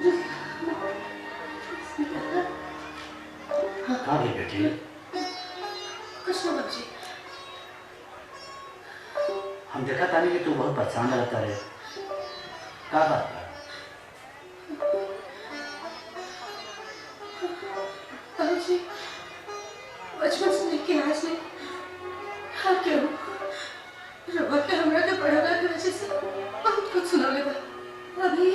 हाँ भी बेटी, कुछ न बच्ची। हम देखा तानी कि तू बहुत परेशान रहता रहे, क्या बात है? बाबूजी, बचपन से लेके आज नहीं, हाँ क्यों? रवा के हमरा के पढ़ाने की वजह से बहुत कुछ सुना लेगा। अभी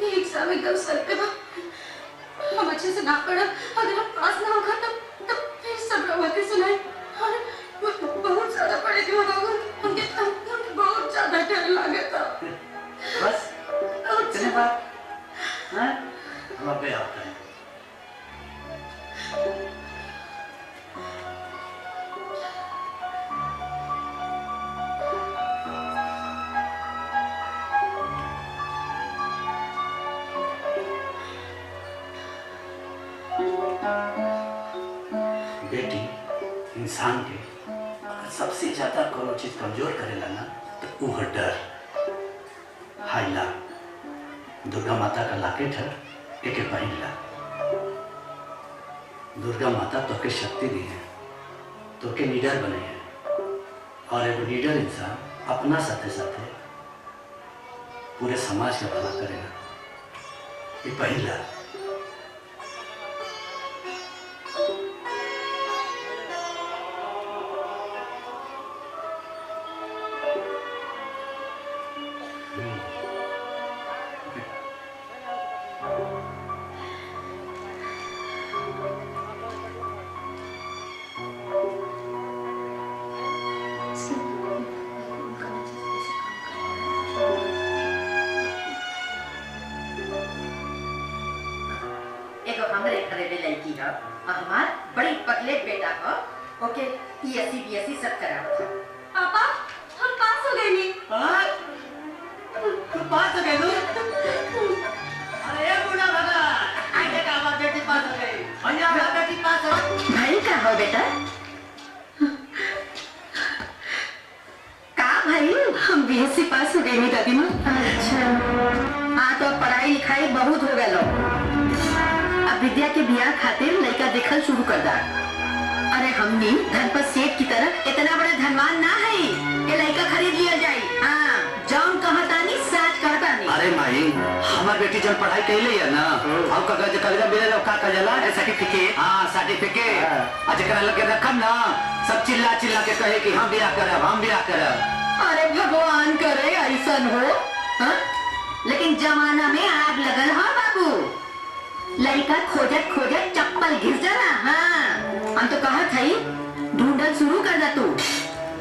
ये एग्जाम एकदम सर पे बा, हम अच्छे से ना पढ़ा, अगर हम पास ना होगा तब फिर सब रवा के सुनाए। और बहुत ज्यादा पढ़े थे बाबू, उनके बहुत ज्यादा डर लगे था। बस इतने बात, हाँ? हम अब आते हैं। बेटी, इंसान के सबसे ज्यादा कोनो चीज कमजोर करेला ना तो वो है डर। हाइला दुर्गा माता का लॉकेट है, एक पहन ला। दुर्गा माता तो के शक्ति दी है, तो के लीडर बने हैं, और एक लीडर इंसान अपना साथे साथे पूरे समाज का भला करेगा। ये पहन ला। बड़ी पतले बेटा को ओके पीएससी बीएससी सब करा था। पापा हम पास हो गए नहीं। तू पास हो गए? अरे बुढ़ा भला आगे का बात, बेटी पास हो गई। भैया बेटी पास हो। भाई क्या हो बेटा? का भाई? हम बीएससी पास हो गए नहीं दादी माँ। अच्छा हाँ, तो पढ़ाई लिखाई बहुत हो गया लो। अब विद्या के बियाह खातिर लड़का देखल शुरू कर दा। अरे हमनी धनपत सेठ की तरह इतना बड़ा धनवान ना है ये लड़का खरीद लिया जाए। हाँ जौन कहता नहीं सच कहता नहीं। अरे माई, हमार बेटी जब पढ़ाई कैले है ना, अब कागज कागज मिले ना, का कजला सर्टिफिकेट। हाँ सर्टिफिकेट। आज करा लगे रखम ना, सब चिल्ला चिल्ला के कहे कि हम बियाह करब, हम बियाह करब। अरे भगवान करे ऐसा हो। हाँ? लेकिन जमाना में आग लगल है बाबू। लड़का खोजत खोजत चप्पल घिस जाला। हाँ हम तो कहा था ढूंढल शुरू कर दा तू।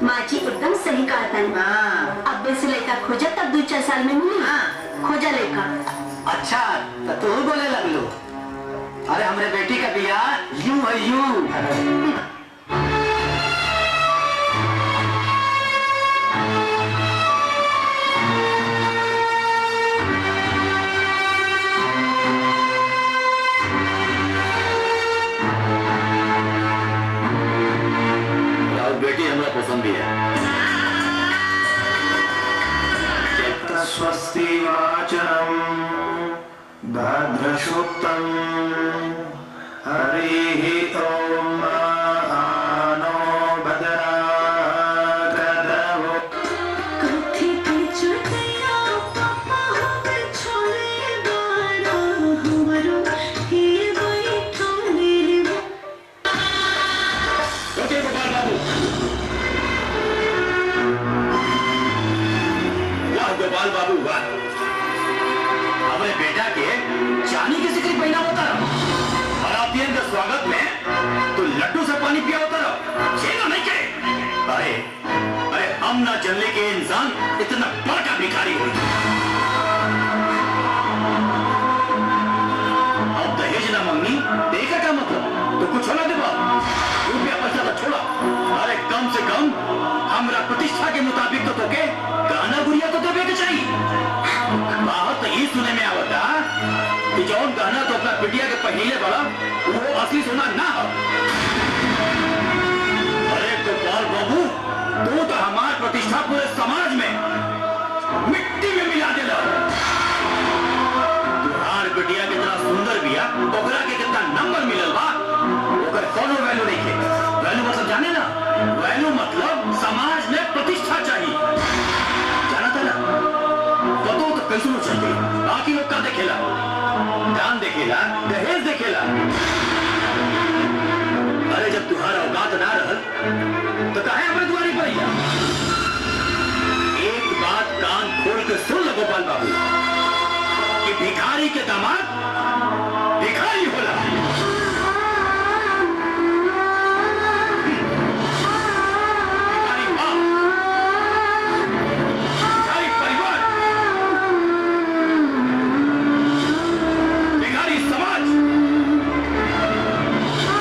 माँ जी एकदम सही कहा था। हाँ अब से लड़का खोजा तब 2-4 साल में मिली। हाँ खोजा लड़का। अच्छा तो तू बोले लगलो। अरे हमरे बेटी का बियाह यूं है यूं। बेटी हमरा पसंद भी है। स्वस्ति वाचनम भद्रशुक्तम हरिः ओम आनो भद्रा गदवो। गोपाल बाबू वाह, हमारे बेटा के चांदी की सिकड़ी पहना होता रहा, और आप के स्वागत में तो लड्डू से पानी पिया होता रहा। नहीं के अरे अरे हम ना चलने के इंसान इतना बड़ा भिखारी हुई। अब दहेज ना मंगनी देखा क्या मतलब, तो कुछ होना देवा रुपया पैसा तो छोड़ा। अरे कम से कम हमरा प्रतिष्ठा के मुताबिक तो के गाना गुड़िया तो देवे के चाहिए। बाहर तो ये सुने में आवता कि जौन गाना तो अपना बिटिया के पहले बड़ा वो असली सोना ना हो। अरे गोपाल बाबू, तू तो हमार प्रतिष्ठा पूरे समाज में मिट्टी में मिला दे। तुम्हार भिखारी होला। भिखारी माँ, भिखारी परिवार, भिखारी समाज।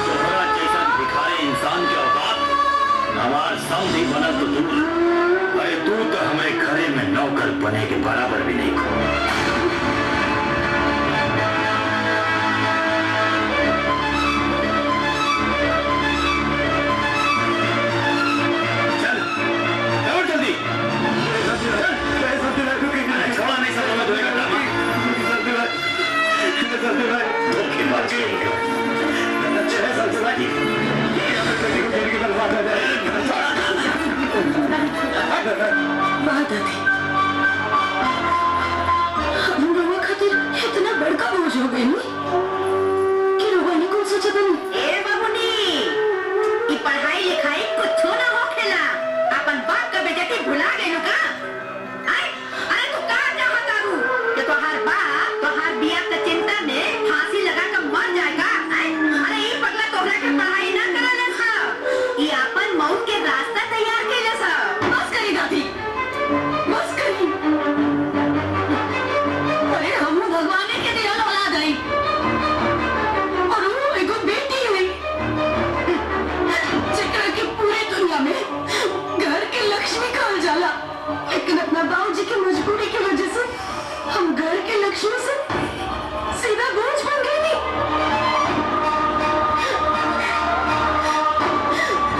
तोहरा जैसा भिखारी इंसान के औकात हमार सामने बनल तो दूर, अरे तू तो हमें घरे में नौकर बने के बराबर भी नहीं खो। चल दौड़ जल्दी। अरे छोड़ा नहीं सब में धोएगा ड्रामा। धोखेबाज कहीं बात आती हम लोगों खातिर इतना बड़का बोझ हो गई कि लोगों ने कौन सोचा था ए बाबूनी, ई पढ़ाई लिखाई कुछ ना होखेला। अपन बाप का बेइज्जती भुला गइलो का? आय, अरे तू का चाहत तारू कि तोहार बाप तोहार बियाह के चिंता में फांसी लगा के मर जाएगा? आय, अरे ई पगला तोहरा के पढ़ाई ना कराले सा, ई अपन मौत के रास्ता तैयार कइले सा। बस करी दादी, बस करी। अरे हम भगवान के दियल औलाद हई और वो एगो बेटी हई जेकरा के पूरी दुनिया में घर के लक्ष्मी कहल जाला, लेकिन अपना बाबूजी की मजबूरी की वजह से हम घर के लक्ष्मी से सीधा बोझ बन गए नी।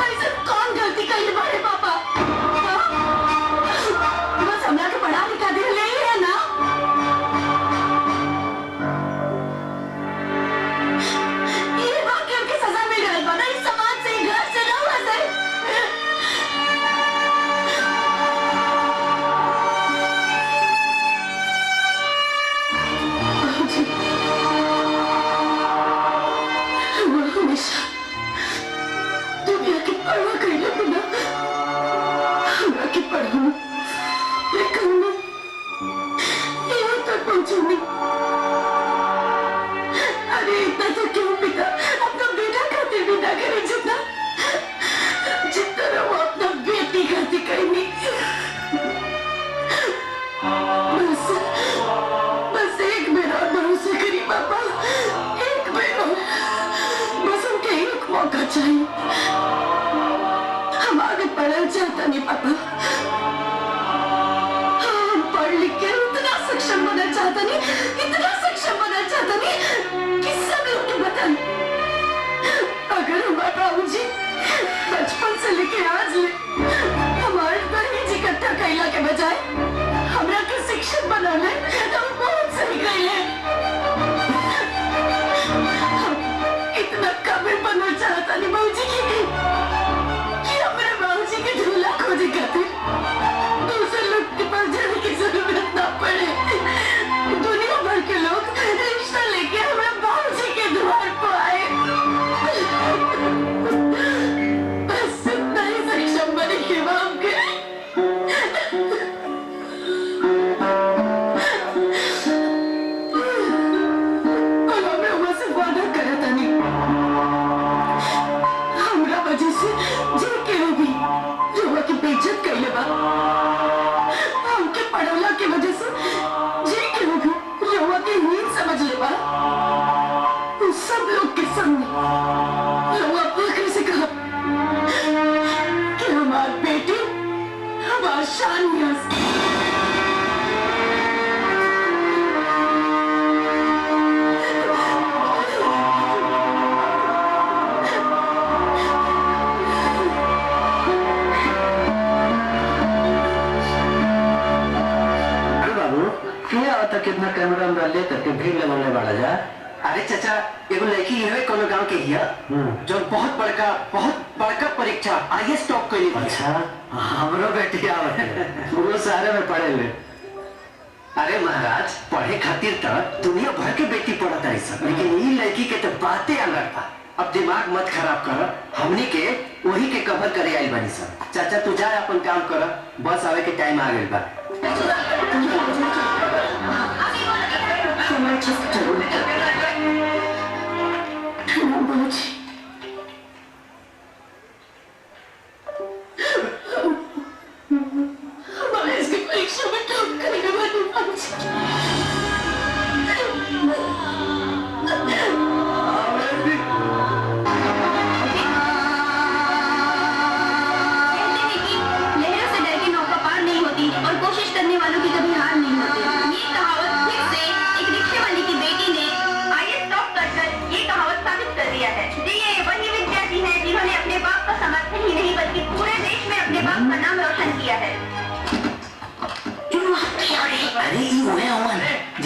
ऐसा कौन गलती करी बड़े पापा? हाँ? बस हमरा के पढ़ा लिखा दे ले ही है ना। ये बात के उनकी सजा मिल गई बना इस समाज से, घर से ना हुआ से। बाबूजी, वो हमेशा दुनिया की परवाह कइले बिना हमरा के पढ़ाऊं, लेकिन मैं यहाँ तक पहुँची नहीं। अरे इतना तो क्यों पिता अपना बेटा खातिर भी ना करे जितना वो अपना बेटी खातिर कहीं। बस एक बेर और भरोसा करी पापा, एक बेर और। बस उनके एक मौका चाहिए। हम आगे पढ़ना चाहता नहीं पापा, हम पढ़ लिख के इतना सक्षम बनना चाहता नहीं, इतना सक्षम बनना चाहता नहीं कि सब लोग के बताएं। अगर हमारे बाबूजी बचपन से लेके आज ले हमारे दहेज इकट्ठा कैला के बजाय हमरा के शिक्षक बना ले तो बहुत सही कैले। इतना काबिल बनना चाहता नहीं बाबूजी की कि हमारे बाबूजी के झूला खोजे खातिर दूसरे लोग के पास जाने की जरूरत ना पड़े। दुनिया भर के लोग रिश्ता लेके हमारे बाबूजी के द्वार पर आए। बस इतना ही सक्षम बने कि बाप के और हमें वहाँ से वादा करा था नहीं। हमरा वजह से जे के भी रोवा की बेइज्जत कइले बा, हमके पढ़ौला की वजह से जे के भी रोवा के हीन समझ ले बा। उस सब लोग के सामने रोवा फख्र से कहा कि हमारी बेटी हमारी शान है। कितना कैमरा में ले करके भीड़ लगाने वाला जा। अरे चाचा एगो लड़की है कोनो गांव के हिया जो बहुत बड़का परीक्षा आईएएस टॉप कइली। अच्छा, हमरो बेटी आवत है, वो शहर में पढ़े ले। अरे महाराज पढ़े खातिर तो दुनिया भर के बेटी पढ़ता है सब, लेकिन ये लड़की के तो बातें अलग था। अब दिमाग मत खराब कर, हमनी के वही के कवर करे आई बनी सब। चाचा तू जा अपन काम कर, बस आवे के टाइम आ गइल बा। चलो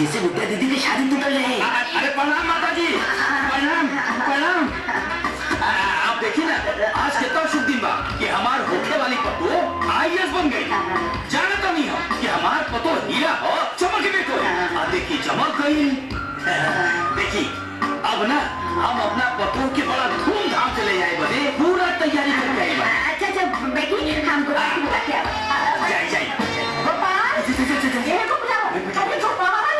जिससे विद्या दीदी की शादी टूटल रहे। अरे प्रणाम माता जी, प्रणाम प्रणाम। आप देखिए ना, आज कितना शुभ दिन बा कि हमार होखे वाली पतो IAS बन गई। जानता नहीं हो कि हमार पतो हीरा हो, चमक बेटो। देखी चमक गई। देखी अब ना हम अपना पतो के बड़ा धूमधाम से ले जाए बने, पूरा तैयारी करके आए बने। अच्छा अच्छा बेटी हमको बुला के आओ। जाए जाए गोपाल ये को बुलाओ। अरे गोपाल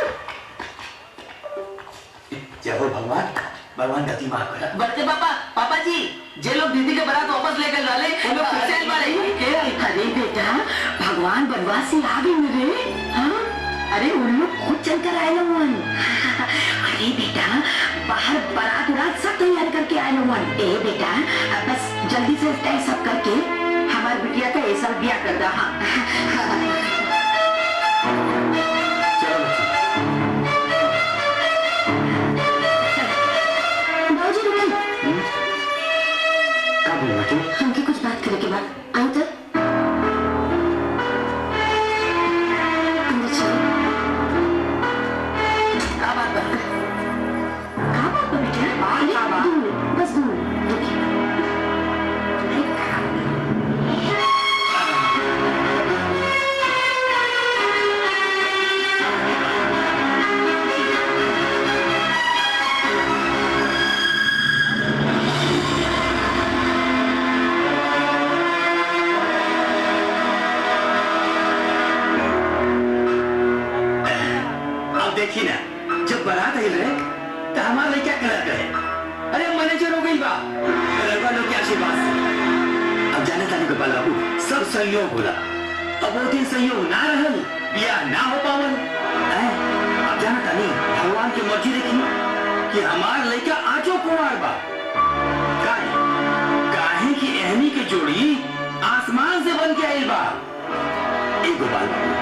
जय हो भगवान, भगवान गति माफ करा। बड़के पापा जी, जे लोग दीदी के बारात वापस लेकर डाले वो लोग फिर से आए बारे। अरे बेटा भगवान बनवास से आ गए मेरे। हाँ अरे उन लोग खुद चलकर आए लोग। अरे बेटा बाहर बारात उरात सब तैयार करके आए लोग। ए बेटा बस जल्दी से तय सब करके हमारे बिटिया का ऐसा ब्याह कर दो। हाँ बाबूजी रुकिए। क्या बोल रहा तू? हमके कुछ बात करे के बाद आए तो अंदर चलो। क्या बात है? कहाँ बात है बेटा? अरे 2 मिनट बस 2 मिनट रुकिए। देखी ना, जब बारात आई रहे तो हमारा क्या कलर करे। अरे मैनेजर हो गई बा कलरवा लोग के आशीर्वाद से। अब जाने ताने गोपाल बाबू सब संयोग होला। अब वो दिन संयोग ना रहल, ब्याह ना हो पावल। अब जाने तानी भगवान की मर्जी देखी कि हमार लड़का आजो कुंवार बा। काहे की एहनी के जोड़ी आसमान से बन के आई बा। ए गोपाल बाबू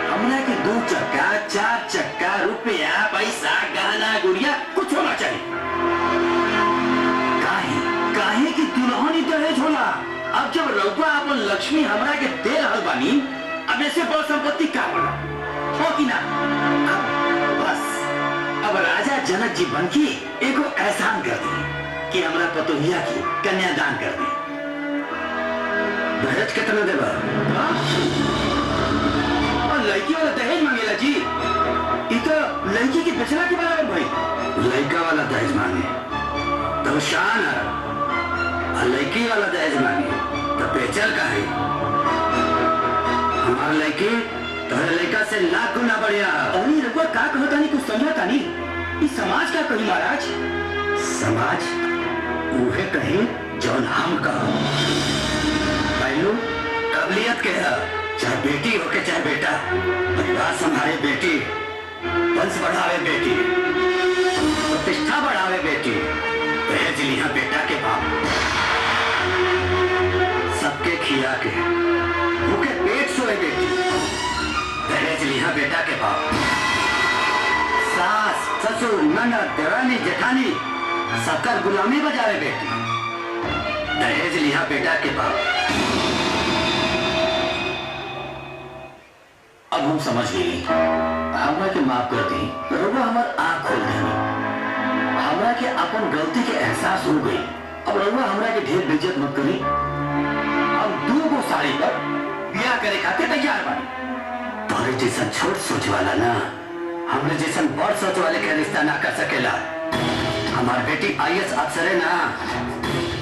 हमरा के 2 चक्का 4 चक्का रुपया पैसा गहना गुड़िया कुछ होना चाहिए। काहे की दुल्हन दहेज होला। अब जब रउआ अपन लक्ष्मी हमरा के दे रहल बानी, अब ऐसे बड़ संपत्ति का होला हो कि ना। अब राजा जनक जी बन के एगो एहसान कर दी कि हमरा पतोहिया की कन्यादान कर दी। दहेज कितना देबा? लड़की वाला दहेज मांगेला जी। इतो लड़की की बेचना के बराबर भाई। लड़का वाला दहेज मांगे तो शान है, और लड़की वाला दहेज मांगे तो बेचल का है। हमार लड़की तोहरे लड़का से लाख गुना बढ़िया। अरे रघुआ का कहता नहीं, कुछ समझता नहीं। इस समाज का कही महाराज। समाज उहे कहे जौन हम कहो। पहलू काबिलियत के है, चाहे बेटी हो के चाहे बेटा। परिवार संभाले बेटी, वंश बढ़ावे बेटी, प्रतिष्ठा बढ़ावे बेटी। दहेज लिया बेटा के बाप, सबके खिया के भूखे पेट सोए बेटी। दहेज लिया बेटा के बाप, सास ससुर ननद देवानी जेठानी सबका गुलामी बजावे बेटी। दहेज लिया बेटा के बाप। अब हम समझ गए, हमरा के माफ कर दी। रउआ हमार आँख खोल देनी, हमरा के अपन गलती के एहसास हो गई। अब रउआ हमरा के ढेर बेइज्जत मत करी। हम 2 गो साड़ी पर ब्याह करे खातिर तैयार बानी। तोरे जैसन छोट सोच वाला ना, हमरे जैसन बड़ सोच वाले के रिश्ता ना कर सकेला। हमार बेटी IAS अफसर है ना,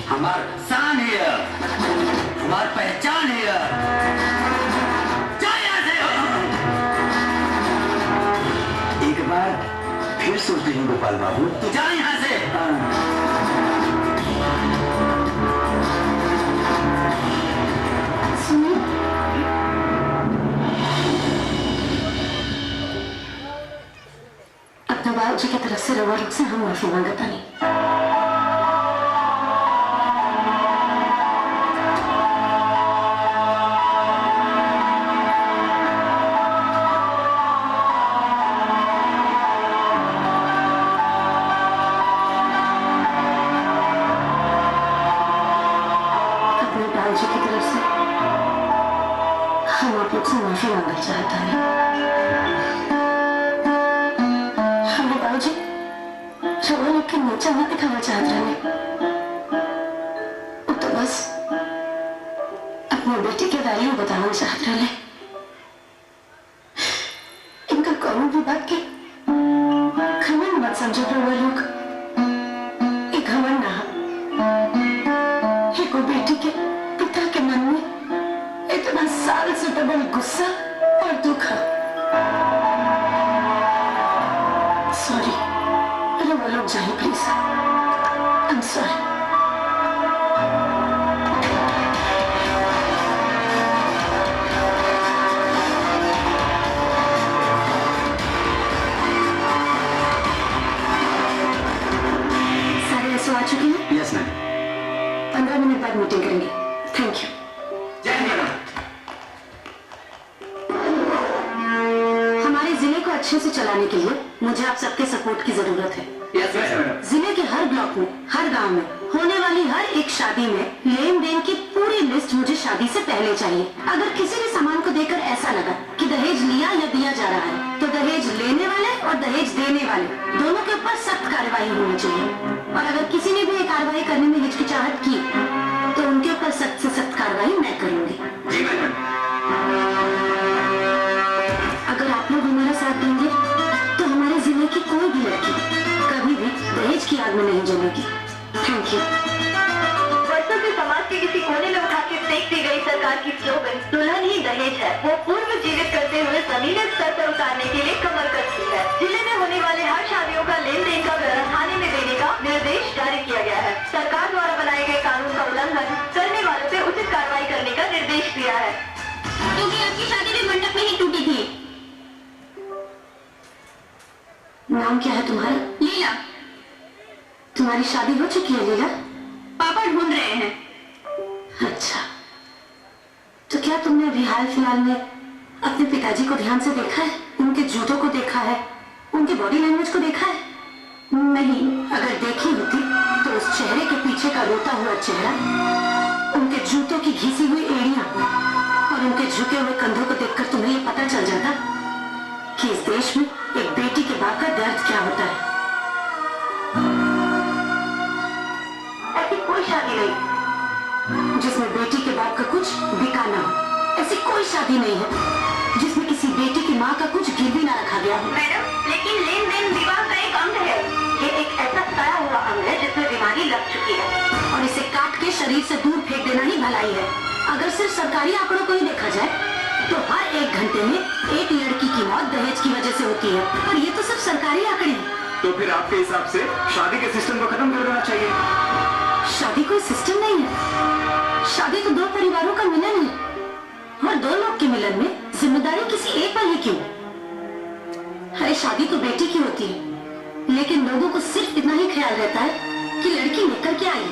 हमार शान है, हमार पहचान है। एक बार फिर सोच रही गोपाल बाबू, तू जा यहाँ से। सुनिए, अपना बाबू जी की तरफ से रवा लोग से हम माफी मांगता नहीं। जी की तरफ से हम आप लोग से माफी मांगना चाहता है। जहाँ दिखाना चाहत रहे वो तो बस अपनी बेटी के वैल्यू बताना चाहत रहे। इनका कौन भी बात के घमंड मत समझो रहुआ लोग। ये घमंड ना है को बेटी के पिता के मन में इतना साल से डबल गुस्सा और दुख है। सॉरी, रहुआ लोग जाइए प्लीज। I am sorry. आ चुकी हैं? Yes ma'am. 15 मिनट बाद मीटिंग करेंगे। Thank you. जय मैडम। हमारे जिले को अच्छे से चलाने के लिए मुझे आप सबके सपोर्ट की जरूरत है। Yes madam. जिले के हर ब्लॉक में, हर गांव में होने वाली हर एक शादी में लेन देन की पूरी लिस्ट मुझे शादी से पहले चाहिए। अगर किसी भी सामान को देखकर ऐसा लगा कि दहेज लिया या दिया जा रहा है तो दहेज लेने वाले और दहेज देने वाले दोनों के ऊपर सख्त कार्रवाई होनी चाहिए। और अगर किसी ने भी ये कार्रवाई करने में हिचकिचाहट की तो उनके ऊपर सख्त से सख्त कार्रवाई मैं करूंगी। जी मैडम। अगर आप लोग हमारा साथ देंगे तो हमारे जिले की कोई भी लड़की कभी भी दहेज की आग में नहीं जलेगी। Thank you. वर्षों से समाज के किसी कोने में उठा के फेंक दी गई सरकार की स्लोगन दुल्हन ही दहेज है वो पूर्व जीवित करते हुए जमीनी स्तर पर उतारने के लिए कमर कसती है। जिले में होने वाले हर शादियों का लेन देन का विवरण थाने में देने का निर्देश जारी किया गया है। सरकार द्वारा बनाए गए कानून का उल्लंघन करने वालों पे उचित कार्रवाई करने का निर्देश दिया है। क्योंकि आपकी शादी भी मंडप में ही टूटी थी। नाम क्या है तुम्हारा? लीला। तुम्हारी शादी हो चुकी है लीला? पापा ढूंढ रहे हैं। अच्छा, तो क्या तुमने अभी हाल फिलहाल में अपने पिताजी को ध्यान से देखा है? उनके जूतों को देखा है? उनके बॉडी लैंग्वेज को देखा है? नहीं, अगर देखी होती तो उस चेहरे के पीछे का रोता हुआ चेहरा, उनके जूतों की घिसी हुई एड़ियां और उनके झुके हुए कंधों को देखकर तुम्हें ये पता चल जाता कि इस देश में एक बेटी के बाप का दर्द क्या होता है। ऐसी कोई शादी नहीं जिसमें बेटी के बाप का कुछ बिका ना हो। ऐसी कोई शादी नहीं है जिसमें किसी बेटी की माँ का कुछ गिरवी ना रखा गया हो। मैडम, लेकिन लेन देन विवाह का एक अंग है। ये एक ऐसा तया हुआ अंग है जिसमें बीमारी लग चुकी है और इसे काट के शरीर से दूर फेंक देना ही भलाई है। अगर सिर्फ सरकारी आंकड़ों को ही देखा जाए तो हर 1 घंटे में एक लड़की की मौत दहेज की वजह से होती है। और ये तो सिर्फ सरकारी आंकड़े हैं। तो फिर आपके हिसाब से शादी के सिस्टम को खत्म कर देना चाहिए। शादी कोई सिस्टम नहीं है। शादी तो 2 परिवारों का मिलन है और 2 लोग के मिलन में जिम्मेदारी किसी एक पर ही क्यों? अरे शादी तो बेटी की होती है, लेकिन लोगों को सिर्फ इतना ही ख्याल रहता है कि लड़की लेकर के आई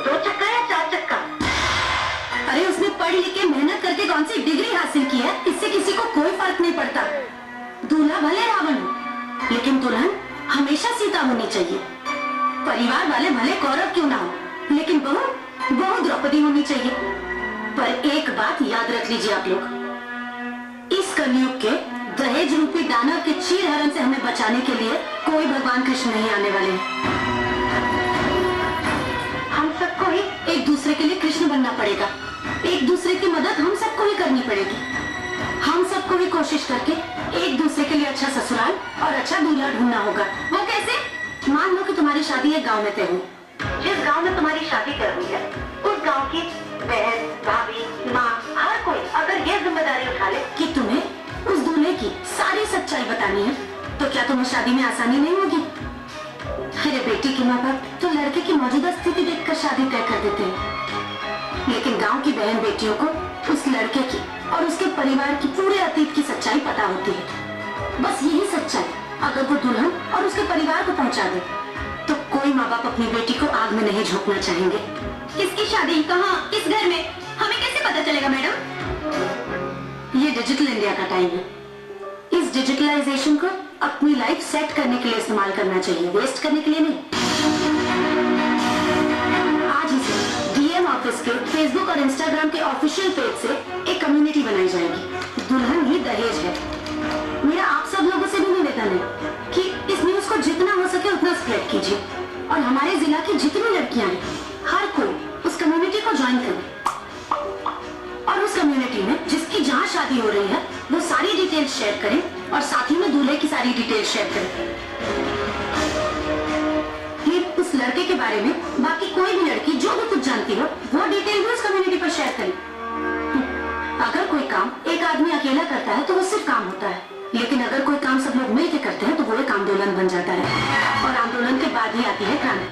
2 चक्का या 4 चक्का। अरे उसने पढ़ लिख के मेहनत करके कौन सी डिग्री हासिल की है, इससे किसी को कोई फर्क नहीं पड़ता। दूल्हा भले रावण हो, लेकिन दुल्हन हमेशा सीता होनी चाहिए। परिवार वाले भले कौरव क्यों ना हो, लेकिन बहू द्रौपदी होनी चाहिए। पर एक बात याद रख लीजिए आप लोग, इस कलयुग के दहेज रूपी दानव के चीर हरण से हमें बचाने के लिए कोई भगवान कृष्ण नहीं आने वाले हैं। हम सबको ही एक दूसरे के लिए कृष्ण बनना पड़ेगा। एक दूसरे की मदद हम सबको ही करनी पड़ेगी। हम सबको भी कोशिश करके एक दूसरे के लिए अच्छा ससुराल और अच्छा दूल्हा ढूंढना होगा। वो कैसे? मान लो कि तुम्हारी शादी एक गांव में तय हुई। जिस गांव में तुम्हारी शादी तय हुई है उस गांव की बहन, भाभी, माँ, हर कोई अगर ये जिम्मेदारी उठा ले कि तुम्हें उस दूल्हे की सारी सच्चाई बतानी है, तो क्या तुम्हें शादी में आसानी नहीं होगी? अरे बेटी के माँ बाप तो लड़के की मौजूदा स्थिति देखकर शादी तय कर देते हैं, लेकिन गांव की बहन बेटियों को उस लड़के की और उसके परिवार की पूरे अतीत की सच्चाई पता होती है। बस यही सच्चाई अगर वो दुल्हन और उसके परिवार को पहुंचा दे तो कोई माँ बाप अपनी बेटी को आग में नहीं झोंकना चाहेंगे। किसकी शादी कहाँ, किस घर में, हमें कैसे पता चलेगा मैडम? ये डिजिटल इंडिया का टाइम है। इस डिजिटलाइजेशन को अपनी लाइफ सेट करने के लिए इस्तेमाल करना चाहिए, वेस्ट करने के लिए नहीं। आज ही से डीएम ऑफिस के फेसबुक और इंस्टाग्राम के ऑफिशियल पेज से एक कम्युनिटी बनाई जाएगी, दुल्हन ही दहेज है। मेरा आप सब लोगों से भी निवेदन है कि इस न्यूज को जितना हो सके उतना स्प्रेड कीजिए। और हमारे जिला की जितनी लड़कियां हैं हर कोई उस कम्युनिटी को ज्वाइन करे और उस कम्युनिटी में जिसकी जहाँ शादी हो रही है वो सारी डिटेल्स शेयर करें और साथ ही में दूल्हे की सारी डिटेल्स शेयर करें। फिर उस लड़के के बारे में बाकी कोई भी लड़की जो भी कुछ जानती हो वो डिटेल भी उस कम्युनिटी पर शेयर करें। अगर कोई काम एक आदमी अकेला करता है तो वो सिर्फ काम होता है, लेकिन अगर कोई काम सब लोग मिलकर करते हैं तो वो एक आंदोलन बन जाता है और आंदोलन के बाद ही आती है क्रांति।